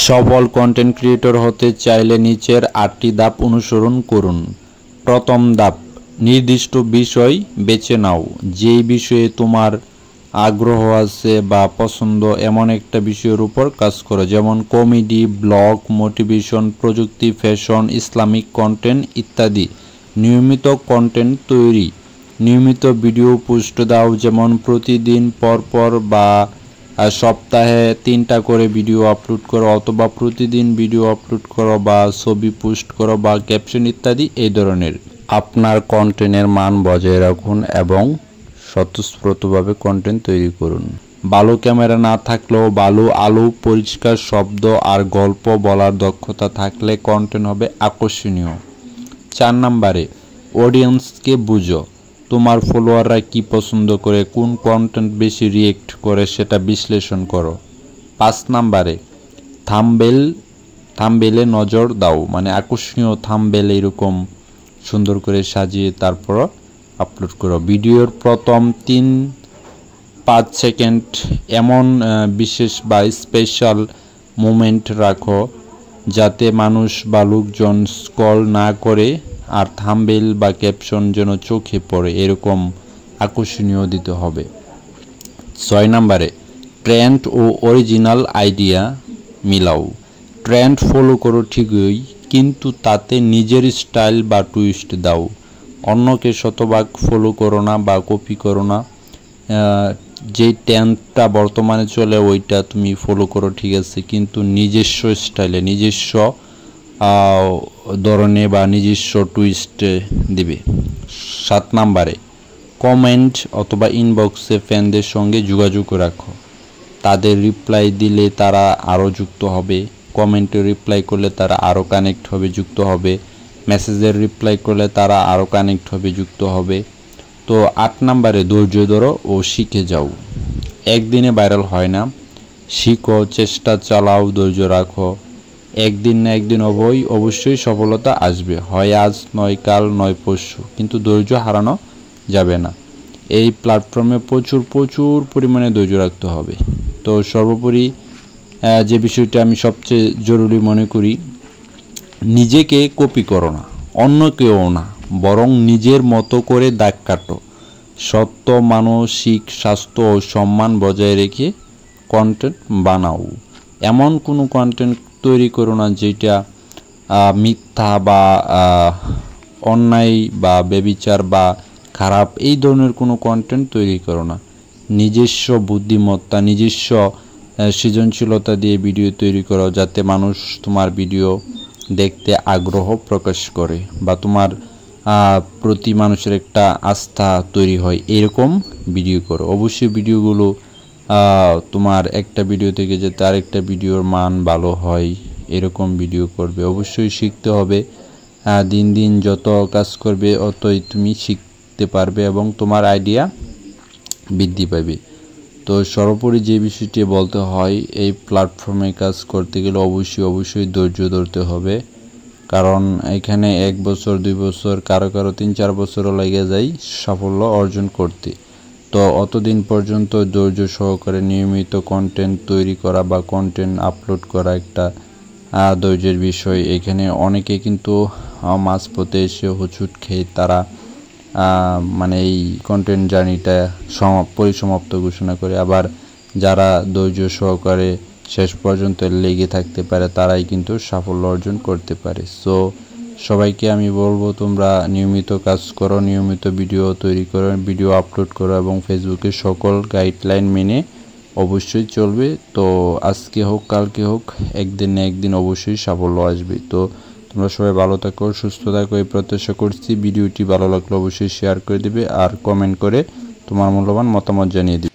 সফল content creator হতে চাইলে নিচের 8টি ধাপ অনুসরণ করুন। প্রথম ধাপ, নির্দিষ্ট বিষয় বেছে নাও। যেই বিষয়ে তোমার আগ্রহ আছে বা পছন্দ এমন একটা বিষয়ের উপর কাজ করো, যেমন কমেডি, ব্লগ, মোটিভেশন, প্রযুক্তি, ফ্যাশন, ইসলামিক কন্টেন্ট ইত্যাদি। নিয়মিত কন্টেন্ট তৈরি, নিয়মিত ভিডিও পোস্ট দাও, যেমন প্রতিদিন পরপর বা সপ্তাহে 3টা করে ভিডিও আপলোড করো, অথবা প্রতিদিন ভিডিও আপলোড করো বা ছবি পোস্ট করো বা ক্যাপশন ইত্যাদি এই ধরনের। আপনার কন্টেন্টের মান বজায় রাখুন এবং স্বতঃস্ফূর্তভাবে কন্টেন্ট তৈরি করুন। ভালো ক্যামেরা না থাকলেও ভালো আলো, পরিষ্কার শব্দ আর গল্প বলার দক্ষতা থাকলে কন্টেন্ট হবে আকর্ষণীয়। 4 নম্বরে, অডিয়েন্সকে বুঝো। তোমার ফলোয়াররা কি পছন্দ করে, কোন কন্টেন্ট বেশি রিয়েক্ট করে সেটা বিশ্লেষণ করো। 5 নম্বরে, থাম্বনেইলে নজর দাও, মানে আকর্ষণীয় থাম্বনেইল এরকম সুন্দর করে সাজিয়ে তারপর আপলোড করো। ভিডিওর প্রথম 3-5 সেকেন্ড এমন বিশেষ বা স্পেশাল মোমেন্ট রাখো যাতে মানুষ বা লোকজন স্ক্রল না করে, আর থাম্বনেইল বা ক্যাপশন যেন চোখে পড়ে এরকম আকর্ষণীয় দিতে হবে। 6 নম্বরে, ট্রেন্ড ও অরিজিনাল আইডিয়া মিলাও। ট্রেন্ড ফলো করো ঠিকই, কিন্তু তাতে নিজের স্টাইল বা টুইস্ট দাও। অন্যকে শতভাগ ফলো করো না বা কপি করো না। যে ট্রেন্ডটা বর্তমানে চলে ওইটা তুমি ফলো করো, ঠিক আছে, কিন্তু নিজস্ব স্টাইলে, নিজস্ব ধরনে বা নিজস্ব টুইস্টে দিবে। 7 নম্বরে, কমেন্ট অথবা ইনবক্সে ফ্যানদের সঙ্গে যোগাযোগ রাখো। তাদের রিপ্লাই দিলে তারা আরও যুক্ত হবে, কমেন্টে রিপ্লাই করলে তারা আরও কানেক্ট হবে, যুক্ত হবে, মেসেজের রিপ্লাই করলে তারা আরও কানেক্ট হবে, যুক্ত হবে। তো 8 নম্বরে, ধৈর্য ধরো ও শিখে যাও। একদিনে ভাইরাল হয় না, শিখো, চেষ্টা চালাও, ধৈর্য রাখো। একদিন না একদিন অবশ্যই সফলতা আসবে, হয় আজ নয় কাল নয় পরশু, কিন্তু ধৈর্য হারানো যাবে না। এই প্ল্যাটফর্মে প্রচুর পরিমাণে ধৈর্য রাখতে হবে। তো সর্বোপরি যে বিষয়টা আমি সবচেয়ে জরুরি মনে করি, নিজেকে কপি করো না, অন্য কেউ না, বরং নিজের মতো করে দাগ কাটো। সত্য, মানসিক স্বাস্থ্য ও সম্মান বজায় রেখে কন্টেন্ট বানাও। এমন কোনো কন্টেন্ট তৈরি করো না যেটা মিথ্যা বা অন্যায় বা ব্যভিচার বা খারাপ, এই ধরনের কোনো কন্টেন্ট তৈরি করো না। নিজস্ব বুদ্ধিমত্তা, নিজস্ব সৃজনশীলতা দিয়ে ভিডিও তৈরি করো, যাতে মানুষ তোমার ভিডিও দেখতে আগ্রহ প্রকাশ করে বা তোমার প্রতি মানুষের একটা আস্থা তৈরি হয়, এরকম ভিডিও করো। অবশ্যই ভিডিওগুলো তোমার একটা ভিডিও থেকে যাতে আরেকটা ভিডিওর মান ভালো হয় এরকম ভিডিও করবে। অবশ্যই শিখতে হবে, দিন দিন যত কাজ করবে অতই তুমি শিখতে পারবে এবং তোমার আইডিয়া বৃদ্ধি পাবে। তো সর্বোপরি যে বিষয়টি বলতে হয়, এই প্ল্যাটফর্মে কাজ করতে গেলে অবশ্যই ধৈর্য ধরতে হবে, কারণ এখানে 1 বছর 2 বছর, কারো 3-4 বছরও লেগে যায় সাফল্য অর্জন করতে। তো অতদিন পর্যন্ত ধৈর্য সহকারে নিয়মিত কন্টেন্ট তৈরি করা বা কন্টেন্ট আপলোড করা একটা ধৈর্যের বিষয়। এখানে অনেকে কিন্তু মাঝপথে এসে হোঁচট খেয়ে তারা মানে এই কন্টেন্ট জার্নিটা পরিসমাপ্ত ঘোষণা করে। আবার যারা ধৈর্য সহকারে শেষ পর্যন্ত লেগে থাকতে পারে তারাই কিন্তু সাফল্য অর্জন করতে পারে। সো সবাইকে আমি বলবো, তোমরা নিয়মিত কাজ করো, নিয়মিত ভিডিও তৈরি করো, ভিডিও আপলোড করো এবং ফেসবুকে সকল গাইডলাইন মেনে অবশ্যই চলবে। তো আজকে হোক কালকে হোক, একদিন না একদিন অবশ্যই সাফল্য আসবে। তো তোমরা সবাই ভালো থাকো, সুস্থ থাকো, এই প্রত্যাশা করছি। ভিডিওটি ভালো লাগলে অবশ্যই শেয়ার করে দিবে আর কমেন্ট করে তোমার মূল্যবান মতামত জানিয়ে দিবে।